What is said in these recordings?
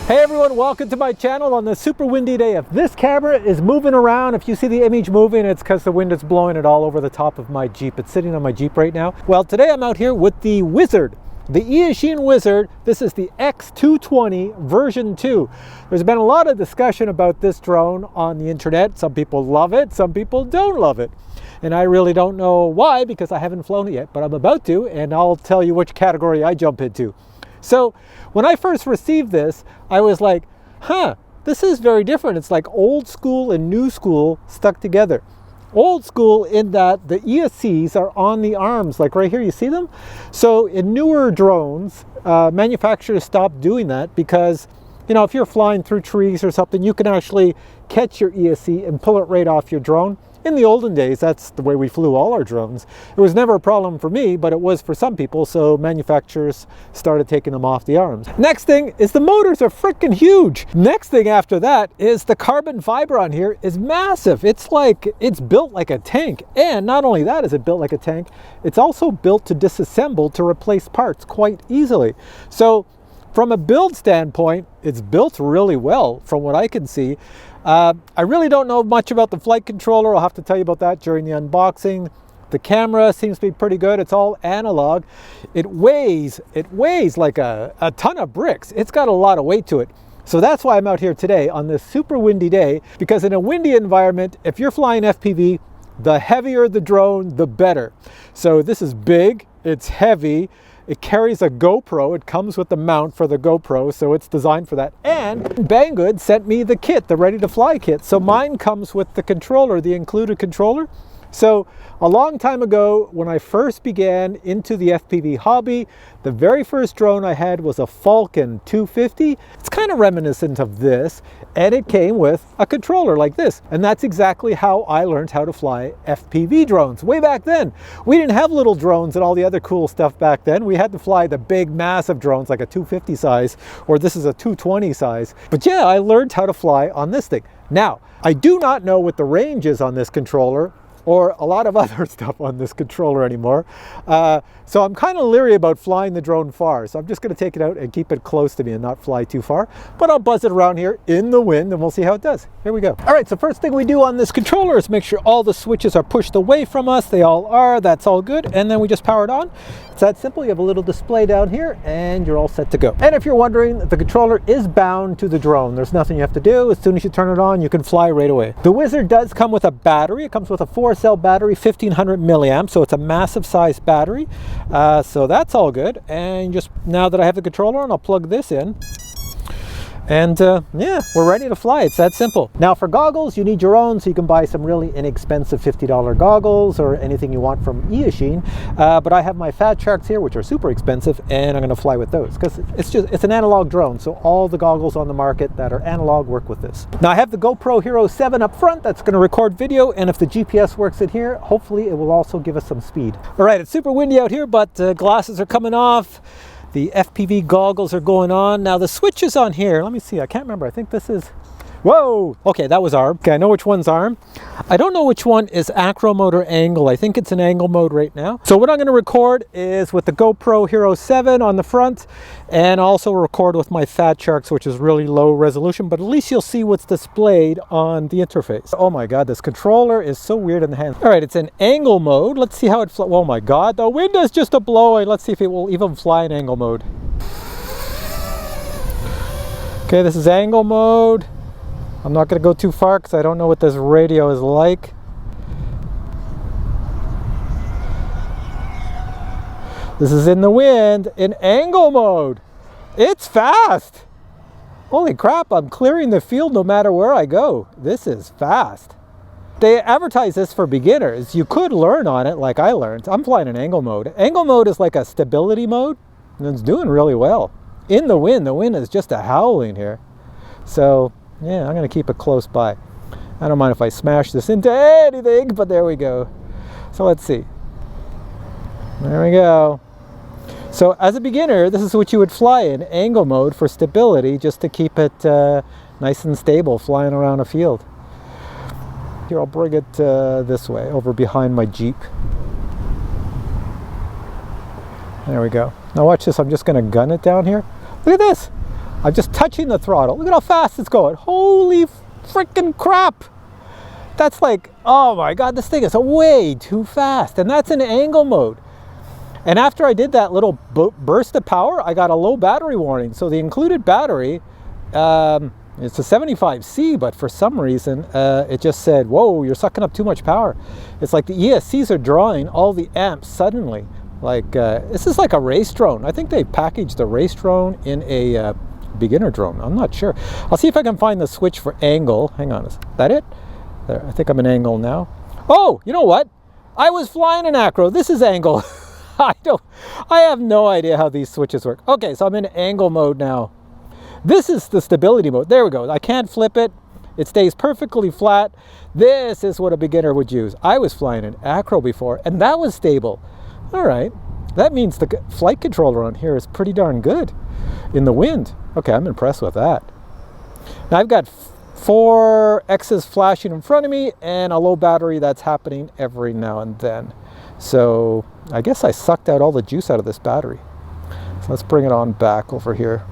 Hey everyone, welcome to my channel on this super windy day. If this camera is moving around, if you see the image moving, it's because the wind is blowing it all over the top of my Jeep. It's sitting on my Jeep right now. Well, today I'm out here with the Wizard, the Eachine Wizard. This is the X220 version 2. There's been a lot of discussion about this drone on the internet. Some people love it, some people don't love it. And I really don't know why, because I haven't flown it yet, but I'm about to, and I'll tell you which category I jump into. So when I first received this, I was like, this is very different. It's like old school and new school stuck together. Old school in that the ESCs are on the arms, like right here, you see them? So in newer drones, manufacturers stopped doing that because, you know, if you're flying through trees or something, you can actually catch your ESC and pull it right off your drone. In the olden days, that's the way we flew all our drones. It was never a problem for me, but it was for some people, so manufacturers started taking them off the arms. Next thing is the motors are freaking huge. Next thing after that is the carbon fiber on here is massive. It's built like a tank. And not only that is it built like a tank, it's also built to disassemble to replace parts quite easily. So from a build standpoint, it's built really well from what I can see. I really don't know much about the flight controller. I'll have to tell you about that during the unboxing. The camera seems to be pretty good. It's all analog. It weighs like a ton of bricks. It's got a lot of weight to it. So that's why I'm out here today on this super windy day, because in a windy environment, if you're flying FPV, the heavier the drone, the better. So this is big, it's heavy. It carries a GoPro. It comes with the mount for the GoPro, so it's designed for that. And Banggood sent me the kit, the ready to fly kit. So mine comes with the controller, the included controller. So a long time ago, when I first began into the FPV hobby, the very first drone I had was a Falcon 250. It's kind of reminiscent of this, and it came with a controller like this. And that's exactly how I learned how to fly FPV drones way back then. We didn't have little drones and all the other cool stuff back then. We had to fly the big, massive drones like a 250 size, or this is a 220 size. But yeah, I learned how to fly on this thing. Now, I do not know what the range is on this controller, or a lot of other stuff on this controller anymore. So I'm kind of leery about flying the drone far. So I'm just gonna take it out and keep it close to me and not fly too far. But I'll buzz it around here in the wind and we'll see how it does. Here we go. All right, so first thing we do on this controller is make sure all the switches are pushed away from us. They all are, that's all good. And then we just power it on. It's that simple. You have a little display down here and you're all set to go. And if you're wondering, the controller is bound to the drone. There's nothing you have to do. As soon as you turn it on, you can fly right away. The Wizard does come with a battery. It comes with a 4-cell battery, 1500 milliamps. So it's a massive size battery. So that's all good. And just now that I have the controller on, I'll plug this in. And yeah, we're ready to fly. It's that simple. Now for goggles, you need your own, so you can buy some really inexpensive $50 goggles or anything you want from Eachine. But I have my Fat Sharks here, which are super expensive, and I'm gonna fly with those because it's an analog drone. So all the goggles on the market that are analog work with this. Now I have the GoPro Hero 7 up front that's gonna record video, and if the GPS works in here, hopefully it will also give us some speed. All right, it's super windy out here, but glasses are coming off. The FPV goggles are going on. Now the switches on here, let me see, I can't remember. I think this is, whoa! Okay, that was arm. Okay, I know which one's arm. I don't know which one is acro mode or angle. I think it's an angle mode right now. So what I'm gonna record is with the GoPro Hero 7 on the front, and also record with my Fat Sharks, which is really low resolution, but at least you'll see what's displayed on the interface. Oh my God, this controller is so weird in the hand. All right, it's an angle mode. Let's see how it flies. Oh my God, the wind is just a blowing. Let's see if it will even fly in angle mode. Okay, this is angle mode. I'm not going to go too far because I don't know what this radio is like. This is in the wind in angle mode. It's fast. Holy crap, I'm clearing the field no matter where I go. This is fast. They advertise this for beginners. You could learn on it like I learned. I'm flying in angle mode. Angle mode is like a stability mode, and it's doing really well. In the wind is just a howling here. So yeah, I'm gonna keep it close by. I don't mind if I smash this into anything, but there we go. So let's see. There we go. So as a beginner, this is what you would fly in angle mode for stability, just to keep it nice and stable flying around a field. Here, I'll bring it this way, over behind my Jeep. There we go. Now watch this, I'm just gonna gun it down here. Look at this. I'm just touching the throttle. Look at how fast it's going. Holy freaking crap. That's like, oh my God, this thing is way too fast. And that's in angle mode. And after I did that little burst of power, I got a low battery warning. So the included battery, it's a 75C, but for some reason, it just said, whoa, you're sucking up too much power. It's like the ESCs are drawing all the amps suddenly. Like, this is like a race drone. I think they packaged a race drone in a beginner drone. I'm not sure. I'll see if I can find the switch for angle. Hang on, is that it? There, I think I'm in angle now. Oh, you know what? I was flying an Acro. This is angle. I have no idea how these switches work. Okay, so I'm in angle mode now. This is the stability mode. There we go. I can't flip it. It stays perfectly flat. This is what a beginner would use. I was flying an Acro before, and that was stable. All right. That means the flight controller on here is pretty darn good in the wind. Okay, I'm impressed with that. Now I've got 4 X's flashing in front of me and a low battery that's happening every now and then. So I guess I sucked out all the juice out of this battery. So let's bring it on back over here.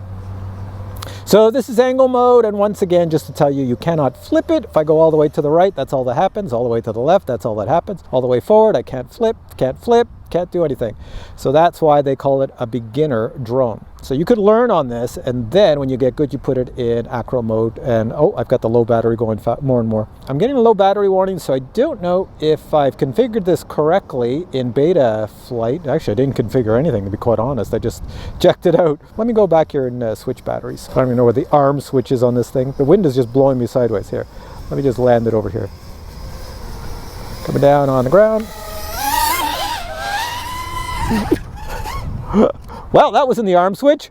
So this is angle mode, and once again, just to tell you, you cannot flip it. If I go all the way to the right, that's all that happens. All the way to the left, that's all that happens. All the way forward, I can't flip, can't do anything. So that's why they call it a beginner drone. So you could learn on this, and then when you get good, you put it in Acro mode. And oh, I've got the low battery going more and more. I'm getting a low battery warning, so I don't know if I've configured this correctly in beta flight. Actually, I didn't configure anything, to be quite honest. I just checked it out. Let me go back here and switch batteries. I don't even know where the arm switch is on this thing. The wind is just blowing me sideways here. Let me just land it over here. Coming down on the ground. Well, that was in the arm switch.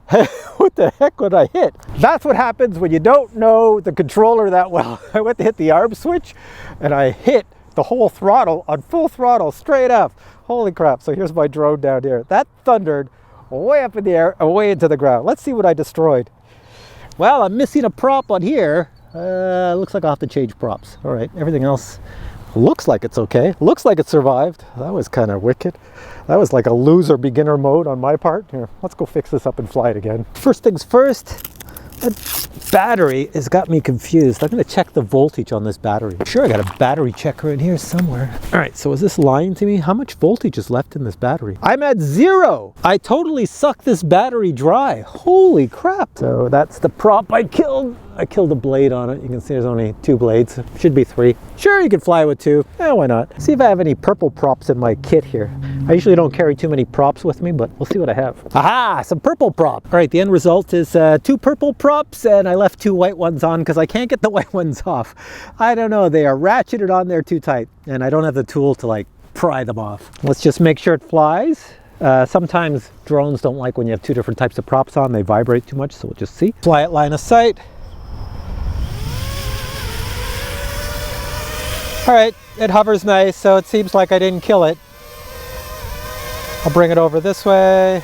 What the heck would I hit? That's what happens when you don't know the controller that well. I went to hit the arm switch and I hit the whole throttle on full throttle straight up. Holy crap. So here's my drone down here. That thundered way up in the air, away into the ground. Let's see what I destroyed. Well, I'm missing a prop on here. Looks like I'll have to change props. All right, everything else looks like it's okay. Looks like it survived. That was kind of wicked. That was like a loser beginner mode on my part. Here, let's go fix this up and fly it again. First things first, that battery has got me confused. I'm going to check the voltage on this battery. I'm sure I got a battery checker in here somewhere. All right, so is this lying to me? How much voltage is left in this battery? I'm at 0. I totally sucked this battery dry. Holy crap. So that's the prop I killed. I killed a blade on it. You can see there's only 2 blades. Should be 3. Sure, you can fly with 2. Yeah, why not? See if I have any purple props in my kit here. I usually don't carry too many props with me, but we'll see what I have. Aha, some purple prop. All right, the end result is 2 purple props, and I left 2 white ones on because I can't get the white ones off. I don't know, they are ratcheted on there too tight, and I don't have the tool to like pry them off. Let's just make sure it flies. Sometimes drones don't like when you have 2 different types of props on. They vibrate too much, so we'll just see. Fly at line of sight. All right, it hovers nice, so it seems like I didn't kill it. I'll bring it over this way.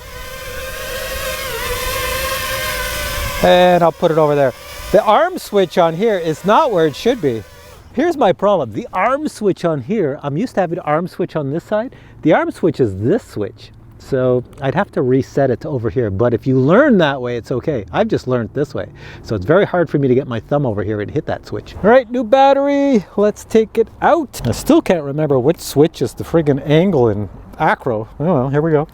And I'll put it over there. The arm switch on here is not where it should be. Here's my problem. The arm switch on here, I'm used to having an arm switch on this side. The arm switch is this switch. So I'd have to reset it to over here. But if you learn that way, it's okay. I've just learned this way. So it's very hard for me to get my thumb over here and hit that switch. All right, new battery. Let's take it out. I still can't remember which switch is the friggin' angle in Acro. Oh well, here we go.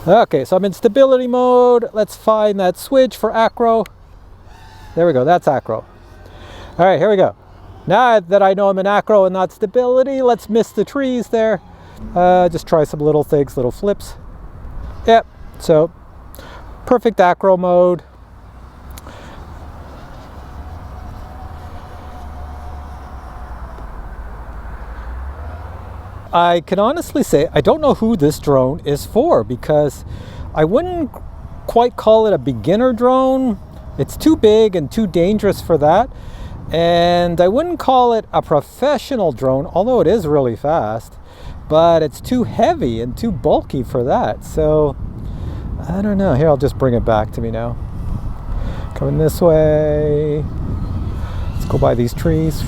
Okay, so I'm in stability mode. Let's find that switch for Acro. There we go, that's Acro. All right, here we go. Now that I know I'm in Acro and not stability, let's miss the trees there. Just try some little things, little flips. Yep, so perfect Acro mode. I can honestly say I don't know who this drone is for, because I wouldn't quite call it a beginner drone. It's too big and too dangerous for that. And I wouldn't call it a professional drone, although it is really fast, but it's too heavy and too bulky for that. So I don't know. Here, I'll just bring it back to me now. Coming this way. Let's go by these trees.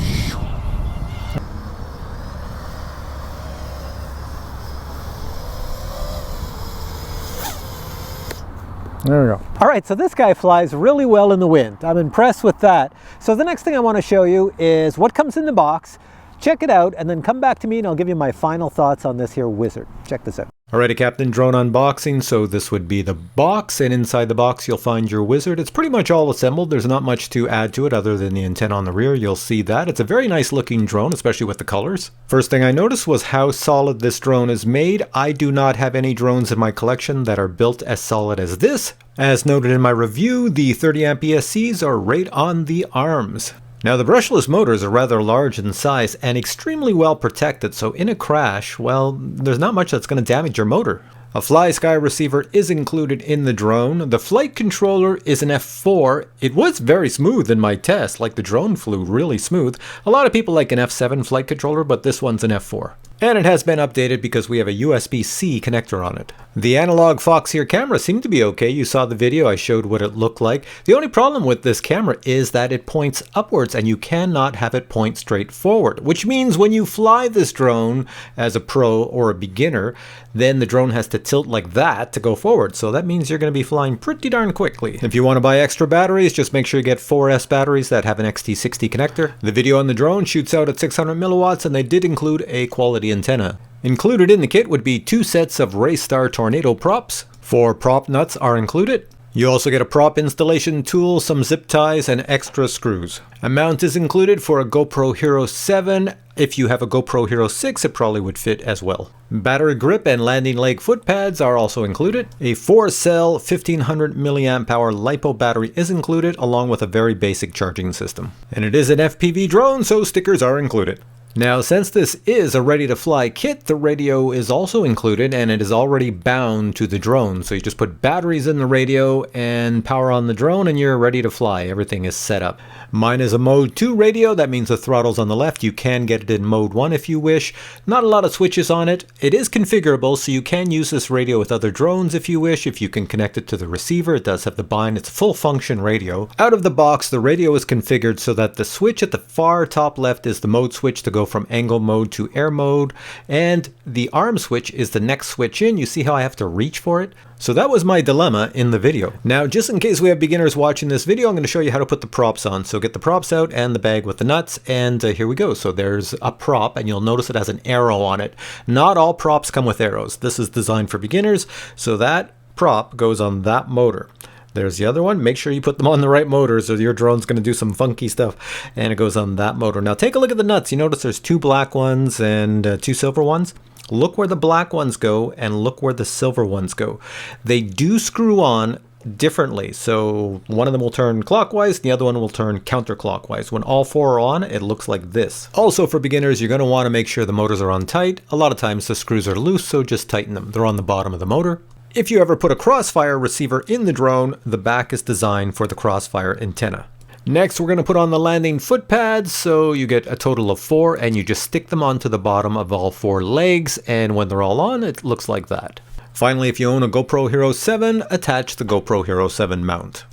There we go. All right, so this guy flies really well in the wind. I'm impressed with that. So the next thing I want to show you is what comes in the box. Check it out and then come back to me and I'll give you my final thoughts on this here Wizard. Check this out. Alrighty, Captain Drone unboxing. So this would be the box, and inside the box you'll find your Wizard. It's pretty much all assembled. There's not much to add to it other than the antenna on the rear. You'll see that. It's a very nice looking drone, especially with the colors. First thing I noticed was how solid this drone is made. I do not have any drones in my collection that are built as solid as this. As noted in my review, the 30 amp ESCs are right on the arms. Now the brushless motors are rather large in size and extremely well protected, so in a crash, well, there's not much that's going to damage your motor. A FlySky receiver is included in the drone. The flight controller is an F4. It was very smooth in my test, like the drone flew really smooth. A lot of people like an F7 flight controller, but this one's an F4. And it has been updated because we have a USB-C connector on it. The analog Foxeer camera seemed to be okay. You saw the video, I showed what it looked like. The only problem with this camera is that it points upwards and you cannot have it point straight forward, which means when you fly this drone as a pro or a beginner, then the drone has to tilt like that to go forward. So that means you're going to be flying pretty darn quickly. If you want to buy extra batteries, just make sure you get 4S batteries that have an XT60 connector. The video on the drone shoots out at 600 milliwatts and they did include a quality antenna. Included in the kit would be 2 sets of Raystar Tornado props. 4 prop nuts are included. You also get a prop installation tool, some zip ties, and extra screws. A mount is included for a GoPro Hero 7. If you have a GoPro Hero 6, it probably would fit as well. Battery grip and landing leg foot pads are also included. A 4-cell 1500 milliamp hour LiPo battery is included, along with a very basic charging system. And it is an FPV drone, so stickers are included. Now, since this is a ready-to-fly kit, the radio is also included and it is already bound to the drone. So you just put batteries in the radio and power on the drone and you're ready to fly. Everything is set up. Mine is a mode 2 radio. That means the throttle's on the left. You can get it in mode 1 if you wish. Not a lot of switches on it. It is configurable, so you can use this radio with other drones if you wish. If you can connect it to the receiver, it does have the bind. It's a full function radio. Out of the box, the radio is configured so that the switch at the far top left is the mode switch to go from angle mode to air mode, and the arm switch is the next switch in. You see how I have to reach for it? So that was my dilemma in the video. Now, just in case we have beginners watching this video, I'm going to show you how to put the props on. So get the props out and the bag with the nuts, and here we go. So there's a prop, and you'll notice it has an arrow on it. Not all props come with arrows. This is designed for beginners, so that prop goes on that motor. There's the other one. Make sure you put them on the right motors or your drone's going to do some funky stuff. And it goes on that motor. Now take a look at the nuts. You notice there's 2 black ones and 2 silver ones. Look where the black ones go and look where the silver ones go. They do screw on differently. So one of them will turn clockwise, the other one will turn counterclockwise. When all 4 are on, it looks like this. Also for beginners, you're going to want to make sure the motors are on tight. A lot of times the screws are loose, so just tighten them. They're on the bottom of the motor. If you ever put a crossfire receiver in the drone, the back is designed for the crossfire antenna. Next, we're going to put on the landing foot pads, so you get a total of 4, and you just stick them onto the bottom of all 4 legs, and when they're all on, it looks like that. Finally, if you own a GoPro Hero 7, attach the GoPro Hero 7 mount.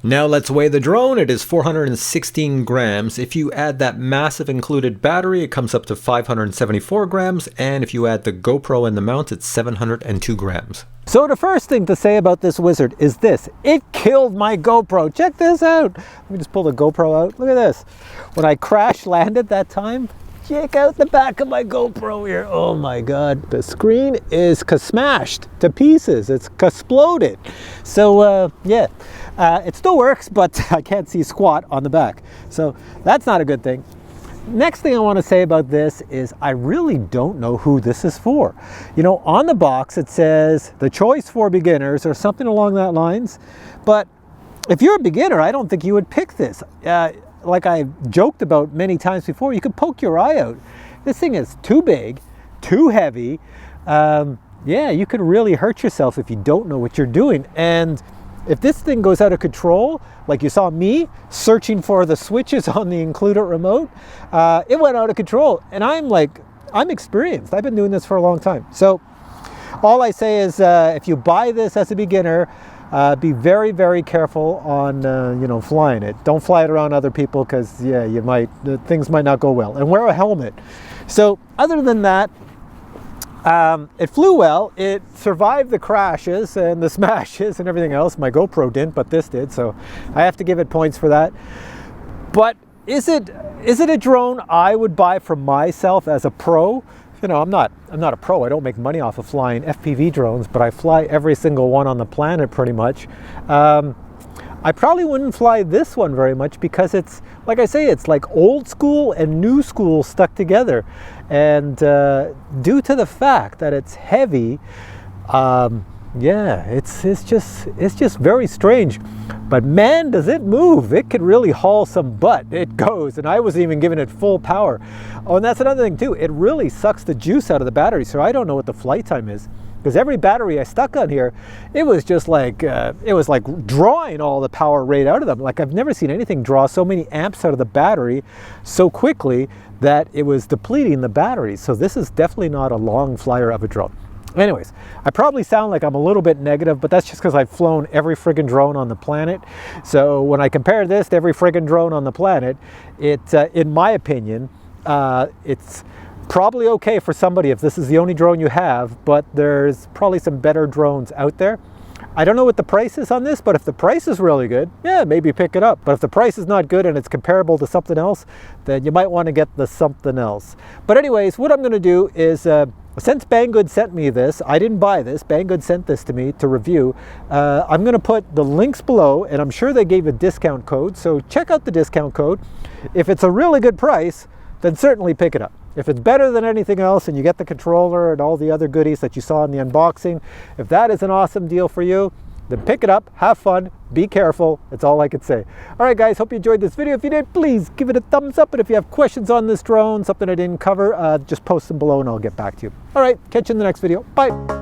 Now let's weigh the drone. It is 416 grams. If you add that massive included battery, it comes up to 574 grams. And if you add the GoPro and the mount, it's 702 grams. So the first thing to say about this Wizard is this. It killed my GoPro. Check this out. Let me just pull the GoPro out. Look at this. When I crash landed that time, check out the back of my GoPro here. Oh my God. The screen is smashed to pieces. It's exploded. So yeah. It still works, but I can't see squat on the back. So that's not a good thing. Next thing I want to say about this is I really don't know who this is for. You know, on the box it says the choice for beginners or something along that lines. But if you're a beginner, I don't think you would pick this. Like I've joked about many times before, you could poke your eye out. This thing is too big, too heavy. Yeah, you could really hurt yourself if you don't know what you're doing. And if this thing goes out of control, like you saw me searching for the switches on the included remote, it went out of control. And I'm experienced. I've been doing this for a long time. So all I say is if you buy this as a beginner, be very, very careful on, you know, flying it. Don't fly it around other people because, yeah, things might not go well. And wear a helmet. So other than that, It flew well. It survived the crashes and the smashes and everything else. My GoPro didn't, but this did, so I have to give it points for that. But is it a drone I would buy for myself as a pro? You know, I'm not a pro. I don't make money off of flying FPV drones, but I fly every single one on the planet pretty much. I probably wouldn't fly this one very much because it's, like I say, it's like old school and new school stuck together. And due to the fact that it's heavy, yeah, it's just very strange. But man, does it move. It could really haul some butt. It goes, and I wasn't even giving it full power. Oh, and that's another thing too. It really sucks the juice out of the battery, so I don't know what the flight time is. Because every battery I stuck on here, it was just like, it was like drawing all the power right out of them. Like I've never seen anything draw so many amps out of the battery so quickly that it was depleting the battery. So this is definitely not a long flyer of a drone. Anyways, I probably sound like I'm a little bit negative, but that's just because I've flown every friggin' drone on the planet. So when I compare this to every friggin' drone on the planet, it, in my opinion, it's probably okay for somebody if this is the only drone you have, but there's probably some better drones out there. I don't know what the price is on this, but if the price is really good, yeah, maybe pick it up. But if the price is not good and it's comparable to something else, then you might want to get the something else. But anyways, what I'm going to do is, since Banggood sent me this, I didn't buy this, Banggood sent this to me to review. I'm going to put the links below, and I'm sure they gave a discount code, so check out the discount code. If it's a really good price, then certainly pick it up. If it's better than anything else and you get the controller and all the other goodies that you saw in the unboxing, if that is an awesome deal for you, then pick it up, have fun, be careful. That's all I could say. All right, guys, hope you enjoyed this video. If you did, please give it a thumbs up. And if you have questions on this drone, something I didn't cover, just post them below and I'll get back to you. All right, catch you in the next video. Bye.